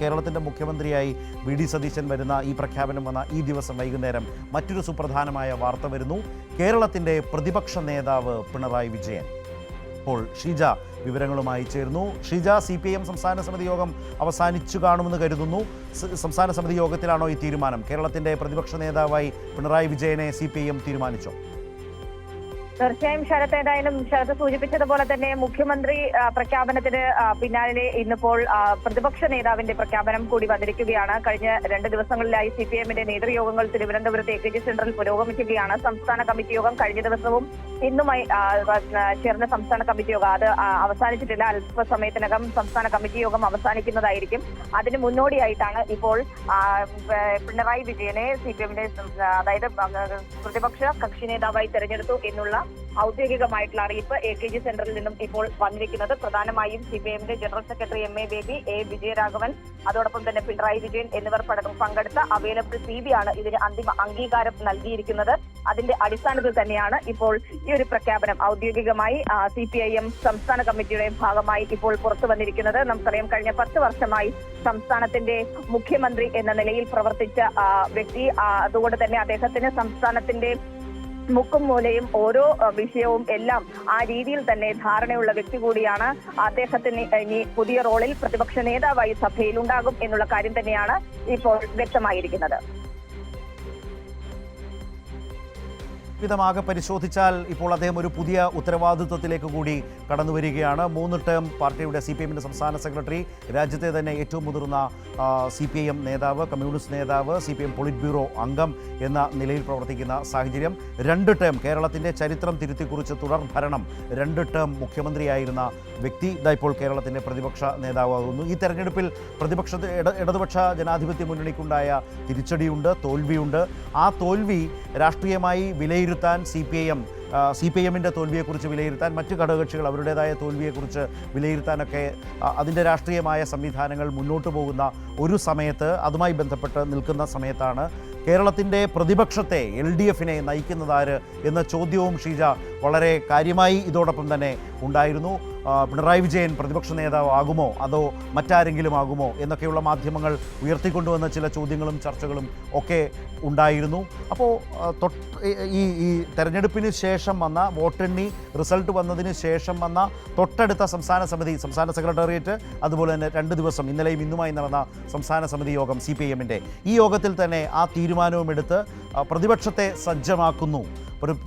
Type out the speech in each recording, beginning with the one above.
കേരളത്തിൻ്റെ മുഖ്യമന്ത്രിയായി വി.ഡി. സതീശൻ വരുന്ന ഈ പ്രഖ്യാപനം വന്ന ഈ ദിവസം വൈകുന്നേരം മറ്റൊരു സുപ്രധാനമായ വാർത്ത വരുന്നു. കേരളത്തിൻ്റെ പ്രതിപക്ഷ നേതാവ് പിണറായി വിജയൻ. ഇപ്പോൾ ഷീജ വിവരങ്ങളുമായി ചേർന്നു. ഷീജ, CPIM സംസ്ഥാന സമിതി യോഗം അവസാനിച്ചു കാണുമെന്ന് കരുതുന്നു. സംസ്ഥാന സമിതി യോഗത്തിലാണോ ഈ തീരുമാനം? കേരളത്തിൻ്റെ പ്രതിപക്ഷ നേതാവായി പിണറായി വിജയനെ CPIM തീരുമാനിച്ചോ? തീർച്ചയായും ശരത്, ഏതായാലും ശരത് സൂചിപ്പിച്ചതുപോലെ തന്നെ മുഖ്യമന്ത്രി പ്രഖ്യാപനത്തിന് പിന്നാലെ ഇന്നിപ്പോൾ പ്രതിപക്ഷ നേതാവിന്റെ പ്രഖ്യാപനം കൂടി വന്നിരിക്കുകയാണ്. കഴിഞ്ഞ 2 ദിവസങ്ങളിലായി CPIMന്റെ നേതൃയോഗങ്ങൾ തിരുവനന്തപുരത്ത് AKG സെന്ററിൽ പുരോഗമിക്കുകയാണ്. സംസ്ഥാന കമ്മിറ്റി യോഗം കഴിഞ്ഞ ദിവസവും ഇന്നുമായി ചേർന്ന സംസ്ഥാന കമ്മിറ്റി യോഗം അത് അവസാനിച്ചിട്ടില്ല. അല്പസമയത്തിനകം സംസ്ഥാന കമ്മിറ്റി യോഗം അവസാനിക്കുന്നതായിരിക്കും. അതിന് മുന്നോടിയായിട്ടാണ് ഇപ്പോൾ പിണറായി വിജയനെ CPIMന്റെ അതായത് പ്രതിപക്ഷ കക്ഷി നേതാവായി തെരഞ്ഞെടുത്തു എന്നുള്ള ഔദ്യോഗികമായിട്ടുള്ള അറിയിപ്പ് AKG സെന്ററിൽ നിന്നും ഇപ്പോൾ വന്നിരിക്കുന്നത്. പ്രധാനമായും CPIMന്റെ general secretary MA Baby, A Vijayaraghavan, അതോടൊപ്പം തന്നെ പിണറായി വിജയൻ എന്നിവർ പങ്കെടുത്ത അവൈലബിൾ CB ആണ് ഇതിന് അന്തിമ അംഗീകാരം നൽകിയിരിക്കുന്നത്. അതിന്റെ അടിസ്ഥാനത്തിൽ തന്നെയാണ് ഇപ്പോൾ ഈ ഒരു പ്രഖ്യാപനം ഔദ്യോഗികമായി CPIM സംസ്ഥാന കമ്മിറ്റിയുടെ ഭാഗമായി ഇപ്പോൾ പുറത്തു വന്നിരിക്കുന്നത്. നമുക്കറിയാം, കഴിഞ്ഞ 10 വർഷമായി സംസ്ഥാനത്തിന്റെ മുഖ്യമന്ത്രി എന്ന നിലയിൽ പ്രവർത്തിച്ച വ്യക്തി. അതുകൊണ്ട് തന്നെ അദ്ദേഹത്തിന് സംസ്ഥാനത്തിന്റെ മുക്കും മൂലയും ഓരോ വിഷയവും എല്ലാം ആ രീതിയിൽ തന്നെ ധാരണയുള്ള വ്യക്തി കൂടിയാണ്. അദ്ദേഹത്തിന് ഇനി പുതിയ റോളിൽ പ്രതിപക്ഷ നേതാവായി സഭയിൽ ഉണ്ടാകും എന്നുള്ള കാര്യം തന്നെയാണ് ഇപ്പോൾ വ്യക്തമായിരിക്കുന്നത്. വിധമാകെ പരിശോധിച്ചാൽ ഇപ്പോൾ അദ്ദേഹം ഒരു പുതിയ ഉത്തരവാദിത്വത്തിലേക്ക് കൂടി കടന്നു വരികയാണ്. 3 ടേം പാർട്ടിയുടെ CPIMന്റെ സംസ്ഥാന സെക്രട്ടറി, രാജ്യത്തെ തന്നെ ഏറ്റവും മുതിർന്ന CPIM നേതാവ്, കമ്മ്യൂണിസ്റ്റ് നേതാവ്, CPIM പോളിറ്റ് ബ്യൂറോ അംഗം എന്ന നിലയിൽ പ്രവർത്തിക്കുന്ന സാഹചര്യം. 2 ടേം കേരളത്തിൻ്റെ ചരിത്രം തിരുത്തിക്കുറിച്ച് തുടർ ഭരണം, 2 ടേം മുഖ്യമന്ത്രിയായിരുന്ന വ്യക്തി ഇപ്പോൾ കേരളത്തിൻ്റെ പ്രതിപക്ഷ നേതാവാകുന്നു. ഈ തെരഞ്ഞെടുപ്പിൽ ഇടതുപക്ഷ ജനാധിപത്യ മുന്നണിക്കുണ്ടായ തിരിച്ചടിയുണ്ട്, തോൽവിയുണ്ട്. ആ തോൽവി രാഷ്ട്രീയമായി വിലയിരുത്താൻ CPIMന്റെ തോൽവിയെക്കുറിച്ച് വിലയിരുത്താൻ, മറ്റ് ഘടകകക്ഷികൾ അവരുടേതായ തോൽവിയെക്കുറിച്ച് വിലയിരുത്താനൊക്കെ അതിൻ്റെ രാഷ്ട്രീയമായ സംവിധാനങ്ങൾ മുന്നോട്ട് പോകുന്ന ഒരു സമയത്ത്, അതുമായി ബന്ധപ്പെട്ട് നിൽക്കുന്ന സമയത്താണ് കേരളത്തിൻ്റെ പ്രതിപക്ഷത്തെ LDFനെ നയിക്കുന്നതാര് എന്ന ചോദ്യവും ഷീജ വളരെ കാര്യമായി ഇതോടൊപ്പം തന്നെ ഉണ്ടായിരുന്നു. പിണറായി വിജയൻ പ്രതിപക്ഷ നേതാവ് ആകുമോ അതോ മറ്റാരെങ്കിലും ആകുമോ എന്നൊക്കെയുള്ള മാധ്യമങ്ങൾ ഉയർത്തിക്കൊണ്ടുവന്ന ചില ചോദ്യങ്ങളും ചർച്ചകളും ഒക്കെ ഉണ്ടായിരുന്നു. അപ്പോൾ ഈ തെരഞ്ഞെടുപ്പിന് ശേഷം വന്ന വോട്ടെണ്ണി റിസൾട്ട് വന്നതിന് ശേഷം വന്ന തൊട്ടടുത്ത സംസ്ഥാന സെക്രട്ടേറിയറ്റ്, അതുപോലെ തന്നെ 2 ദിവസം ഇന്നലെയും ഇന്നുമായി നടന്ന സംസ്ഥാന സമിതി യോഗം CPIMന്റെ, ഈ യോഗത്തിൽ തന്നെ ആ തീരുമാനവും എടുത്ത് പ്രതിപക്ഷത്തെ സജ്ജമാക്കുന്നു.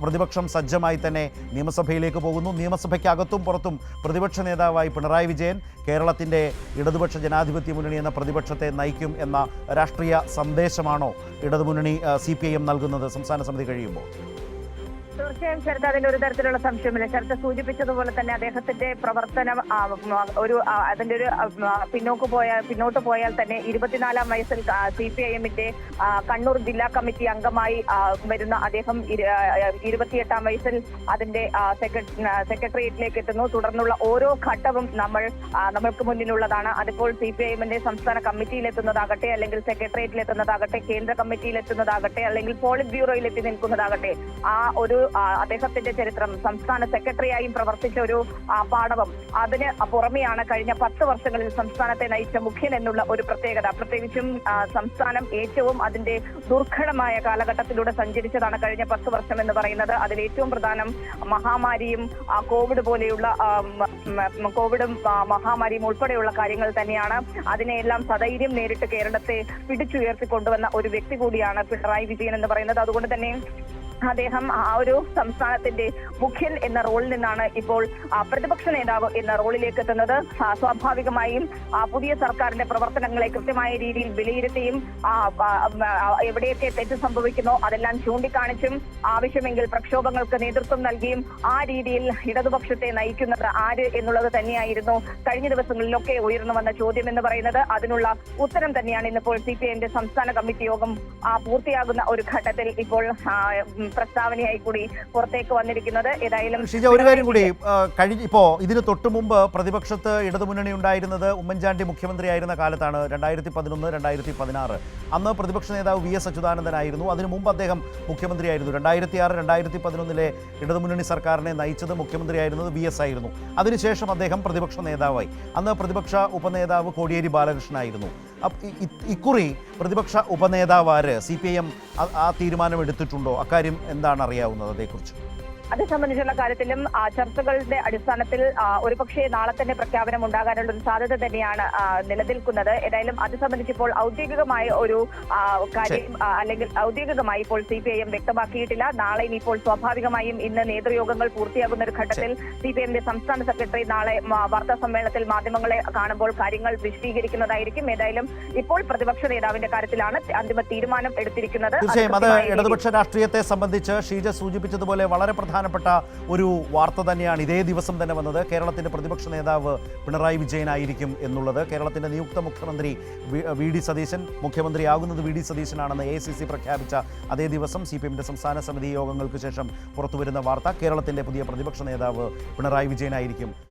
പ്രതിപക്ഷം സജ്ജമായി തന്നെ നിയമസഭയിലേക്ക് പോകുന്നു. നിയമസഭയ്ക്കകത്തും പുറത്തും പ്രതിപക്ഷ നേതാവായി പിണറായി വിജയൻ കേരളത്തിൻ്റെ ഇടതുപക്ഷ ജനാധിപത്യ മുന്നണി എന്ന പ്രതിപക്ഷത്തെ നയിക്കും എന്ന രാഷ്ട്രീയ സന്ദേശമാണോ ഇടതുമുന്നണി CPIM നൽകുന്നത് സംസ്ഥാന സമിതി കഴിയുമ്പോൾ? തീർച്ചയായും ശരത്, അതിൽ ഒരു തരത്തിലുള്ള സംശയമില്ല. ശരത് സൂചിപ്പിച്ചതുപോലെ തന്നെ അദ്ദേഹത്തിന്റെ പ്രവർത്തനം അതിന്റെ ഒരു പിന്നോട്ട് പോയാൽ തന്നെ 24-ാം വയസ്സിൽ CPIMന്റെ കണ്ണൂർ ജില്ലാ കമ്മിറ്റി അംഗമായി വരുന്ന അദ്ദേഹം 28-ാം വയസ്സിൽ അതിന്റെ സെക്രട്ടേറിയറ്റിലേക്ക് എത്തുന്നു. തുടർന്നുള്ള ഓരോ ഘട്ടവും നമ്മൾക്ക് മുന്നിലുള്ളതാണ്. അതിപ്പോൾ CPIMന്റെ സംസ്ഥാന കമ്മിറ്റിയിലെത്തുന്നതാകട്ടെ, അല്ലെങ്കിൽ സെക്രട്ടേറിയറ്റിലെത്തുന്നതാകട്ടെ, കേന്ദ്ര കമ്മിറ്റിയിലെത്തുന്നതാകട്ടെ, അല്ലെങ്കിൽ പോളിറ്റ് ബ്യൂറോയിൽ എത്തി നിൽക്കുന്നതാകട്ടെ, ആ ഒരു അദ്ദേഹത്തിന്റെ ചരിത്രം, സംസ്ഥാന സെക്രട്ടറിയായും പ്രവർത്തിച്ച ഒരു പാഠവും അതിന് പുറമെയാണ് കഴിഞ്ഞ 10 വർഷങ്ങളിൽ സംസ്ഥാനത്തെ നയിച്ച മുഖ്യൻ എന്നുള്ള ഒരു പ്രത്യേകത. പ്രത്യേകിച്ചും സംസ്ഥാനം ഏറ്റവും അതിന്റെ ദുർഘടമായ കാലഘട്ടത്തിലൂടെ സഞ്ചരിച്ചതാണ് കഴിഞ്ഞ 10 വർഷം എന്ന് പറയുന്നത്. അതിൽ ഏറ്റവും പ്രധാനം മഹാമാരിയും കോവിഡും മഹാമാരിയും ഉൾപ്പെടെയുള്ള കാര്യങ്ങൾ തന്നെയാണ്. അതിനെയെല്ലാം സധൈര്യം നേരിട്ട് കേരളത്തെ പിടിച്ചുയർത്തിക്കൊണ്ടുവന്ന ഒരു വ്യക്തി കൂടിയാണ് പിണറായി വിജയൻ എന്ന് പറയുന്നത്. അതുകൊണ്ട് തന്നെ അദ്ദേഹം ആ ഒരു സംസ്ഥാനത്തിന്റെ മുഖ്യൻ എന്ന റോളിൽ നിന്നാണ് ഇപ്പോൾ പ്രതിപക്ഷ നേതാവ് എന്ന റോളിലേക്ക് എത്തുന്നത്. സ്വാഭാവികമായും പുതിയ സർക്കാരിന്റെ പ്രവർത്തനങ്ങളെ കൃത്യമായ രീതിയിൽ വിലയിരുത്തിയും എവിടെയൊക്കെ തെറ്റ് സംഭവിക്കുന്നോ അതെല്ലാം ചൂണ്ടിക്കാണിച്ചും ആവശ്യമെങ്കിൽ പ്രക്ഷോഭങ്ങൾക്ക് നേതൃത്വം നൽകിയും ആ രീതിയിൽ ഇടതുപക്ഷത്തെ നയിക്കുന്നത് ആര് എന്നുള്ളത് തന്നെയായിരുന്നു കഴിഞ്ഞ ദിവസങ്ങളിലൊക്കെ ഉയർന്നു വന്ന ചോദ്യം എന്ന് പറയുന്നത്. അതിനുള്ള ഉത്തരം തന്നെയാണ് ഇന്നിപ്പോൾ CPIMന്റെ സംസ്ഥാന കമ്മിറ്റി യോഗം പൂർത്തിയാകുന്ന ഒരു ഘട്ടത്തിൽ ഇപ്പോൾ പ്രസ്താവനയായി കൂടി പുറത്തേക്ക് വന്നിരിക്കുന്നത്. ഏതായാലും ഷീജ, ഒരു കാര്യം കൂടി, ഇപ്പോൾ ഇതിന് തൊട്ടു മുമ്പ് പ്രതിപക്ഷത്ത് ഇടതുമുന്നണി ഉണ്ടായിരുന്നത് ഉമ്മൻചാണ്ടി മുഖ്യമന്ത്രിയായിരുന്ന കാലത്താണ്, 2011-2016. അന്ന് പ്രതിപക്ഷ നേതാവ് VS അച്യുതാനന്ദനായിരുന്നു. അതിനു മുമ്പ് അദ്ദേഹം മുഖ്യമന്ത്രിയായിരുന്നു. 2006-2011 ഇടതുമുന്നണി സർക്കാരിനെ നയിച്ചത് മുഖ്യമന്ത്രിയായിരുന്നത് VS ആയിരുന്നു. അതിനുശേഷം അദ്ദേഹം പ്രതിപക്ഷ നേതാവായി. അന്ന് പ്രതിപക്ഷ ഉപനേതാവ് കോടിയേരി ബാലകൃഷ്ണനായിരുന്നു. ഇക്കുറി പ്രതിപക്ഷ ഉപനേതാവ് ആര്? CPIM ആ തീരുമാനം എടുത്തിട്ടുണ്ടോ? അക്കാര്യം എന്താണ് അറിയാവുന്നത് അതേക്കുറിച്ച്? അത് സംബന്ധിച്ചുള്ള കാര്യത്തിലും ചർച്ചകളുടെ അടിസ്ഥാനത്തിൽ ഒരുപക്ഷെ നാളെ തന്നെ പ്രഖ്യാപനം ഉണ്ടാകാനുള്ള ഒരു സാധ്യത തന്നെയാണ് നിലനിൽക്കുന്നത്. ഏതായാലും അത് സംബന്ധിച്ചിപ്പോൾ ഔദ്യോഗികമായ ഒരു കാര്യം അല്ലെങ്കിൽ ഔദ്യോഗികമായി ഇപ്പോൾ CPIM വ്യക്തമാക്കിയിട്ടില്ല. നാളെ ഇനിയിപ്പോൾ സ്വാഭാവികമായും ഇന്ന് നേതൃയോഗങ്ങൾ പൂർത്തിയാകുന്ന ഒരു ഘട്ടത്തിൽ CPIMന്റെ സംസ്ഥാന സെക്രട്ടറി നാളെ വാർത്താ സമ്മേളനത്തിൽ മാധ്യമങ്ങളെ കാണുമ്പോൾ കാര്യങ്ങൾ വിശദീകരിക്കുന്നതായിരിക്കും. ഏതായാലും ഇപ്പോൾ പ്രതിപക്ഷ നേതാവിന്റെ കാര്യത്തിലാണ് അന്തിമ തീരുമാനം എടുത്തിരിക്കുന്നത്. തീർച്ചയായും അത് ഇടതുപക്ഷ രാഷ്ട്രീയത്തെ സംബന്ധിച്ച് ഷീജ സൂചിപ്പിച്ചതുപോലെ വളരെ പ്രധാനപ്പെട്ട ഒരു വാർത്ത തന്നെയാണ് ഇതേ ദിവസം തന്നെ വന്നത്. കേരളത്തിന്റെ പ്രതിപക്ഷ നേതാവ് പിണറായി വിജയനായിരിക്കും എന്നുള്ളത്. കേരളത്തിന്റെ നിയുക്ത മുഖ്യമന്ത്രി VD സതീശൻ, മുഖ്യമന്ത്രിയാകുന്നത് VD സതീശനാണെന്ന് AICC പ്രഖ്യാപിച്ച അതേ ദിവസം CPIMന്റെ സംസ്ഥാന സമിതി യോഗങ്ങൾക്ക് ശേഷം പുറത്തുവരുന്ന വാർത്ത കേരളത്തിന്റെ പുതിയ പ്രതിപക്ഷ നേതാവ് പിണറായി വിജയനായിരിക്കും.